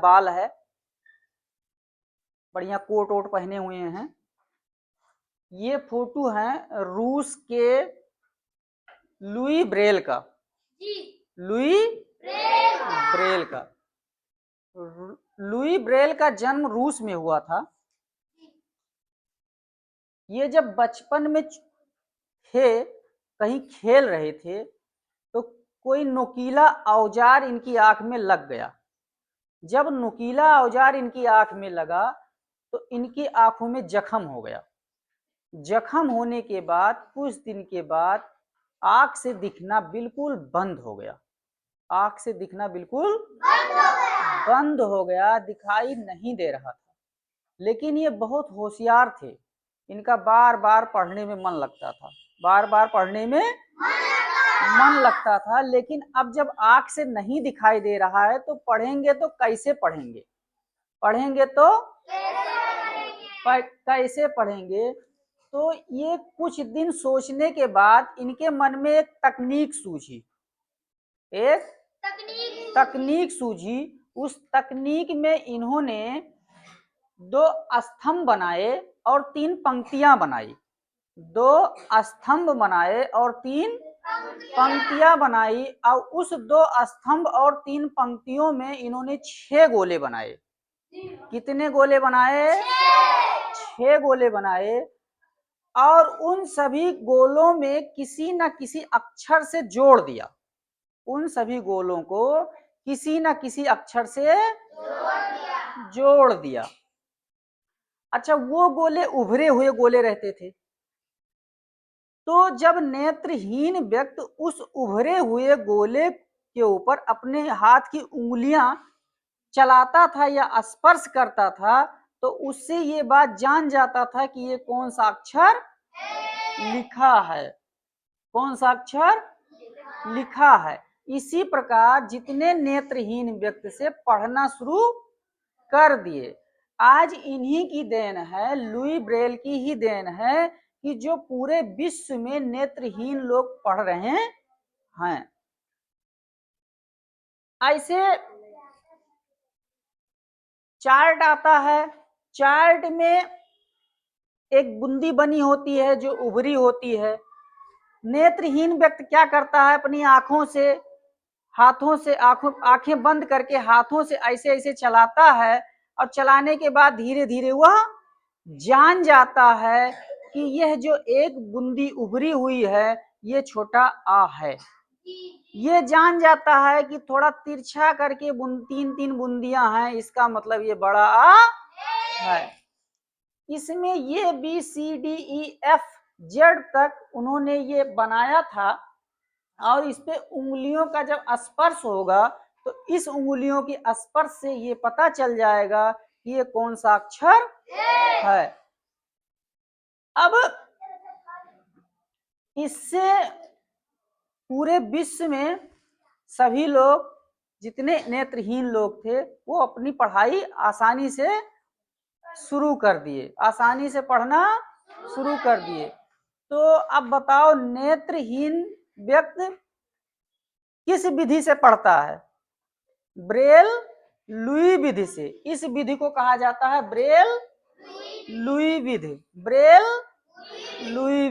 बाल है, बढ़िया कोट वोट पहने हुए हैं। ये फोटो है रूस के लुई ब्रेल का। लुई ब्रेल का। लुई ब्रेल का जन्म रूस में हुआ था। ये जब बचपन में थे, कहीं खेल रहे थे, तो कोई नुकीला औजार इनकी आंख में लग गया। जब नुकीला औजार इनकी आंख में लगा तो इनकी आंखों में जख्म हो गया। जख्म होने के बाद कुछ दिन के बाद आंख से दिखना बिल्कुल बंद हो गया। आंख से दिखना बिल्कुल बंद हो गया, दिखाई नहीं दे रहा था। लेकिन ये बहुत होशियार थे, इनका बार बार पढ़ने में मन लगता था, बार बार पढ़ने में मन लगता था। लेकिन अब जब आंख से नहीं दिखाई दे रहा है तो पढ़ेंगे तो कैसे पढ़ेंगे? पढ़ेंगे तो कैसे पढ़ेंगे? तो ये कुछ दिन सोचने के बाद इनके मन में एक तकनीक सूझी। एक तकनीक सूझी। उस तकनीक में इन्होंने 2 स्तंभ बनाए और 3 पंक्तियां बनाई। 2 स्तंभ बनाए और 3 पंक्तियां बनाई। और उस 2 स्तंभ और 3 पंक्तियों में इन्होंने 6 गोले बनाए। कितने गोले बनाए? 6 गोले बनाए। और उन सभी गोलों में किसी न किसी अक्षर से जोड़ दिया। उन सभी गोलों को किसी न किसी अक्षर से जोड़ दिया। अच्छा, वो गोले उभरे हुए गोले रहते थे। तो जब नेत्रहीन व्यक्ति उस उभरे हुए गोले के ऊपर अपने हाथ की उंगलियां चलाता था या स्पर्श करता था तो उससे ये बात जान जाता था कि ये कौन सा अक्षर लिखा है, कौन सा अक्षर लिखा है। इसी प्रकार जितने नेत्रहीन व्यक्ति से पढ़ना शुरू कर दिए, आज इन्हीं की देन है, लुई ब्रेल की ही देन है कि जो पूरे विश्व में नेत्रहीन लोग पढ़ रहे हैं। ऐसे चार्ट आता है, चार्ट में एक बूंदी बनी होती है जो उभरी होती है। नेत्रहीन व्यक्ति क्या करता है? अपनी आंखों से, हाथों से, आंखें बंद करके हाथों से ऐसे ऐसे चलाता है और चलाने के बाद धीरे धीरे वह जान जाता है कि यह जो एक बूंदी उभरी हुई है ये छोटा आ है। ये जान जाता है कि थोड़ा तिरछा करके 3 बूंदियां हैं, इसका मतलब ये बड़ा आ है। इसमें ये BCDEF जेड तक उन्होंने ये बनाया था। और इस पे उंगलियों का जब स्पर्श होगा तो इस उंगलियों की स्पर्श से ये पता चल जाएगा कि ये कौन सा अक्षर है। अब इससे पूरे विश्व में सभी लोग, जितने नेत्रहीन लोग थे, वो अपनी पढ़ाई आसानी से शुरू कर दिए, आसानी से पढ़ना शुरू कर दिए। तो अब बताओ, नेत्रहीन व्यक्ति किस विधि से पढ़ता है? ब्रेल लुई विधि से। इस विधि को कहा जाता है ब्रेल लुई विधि। Braille Louis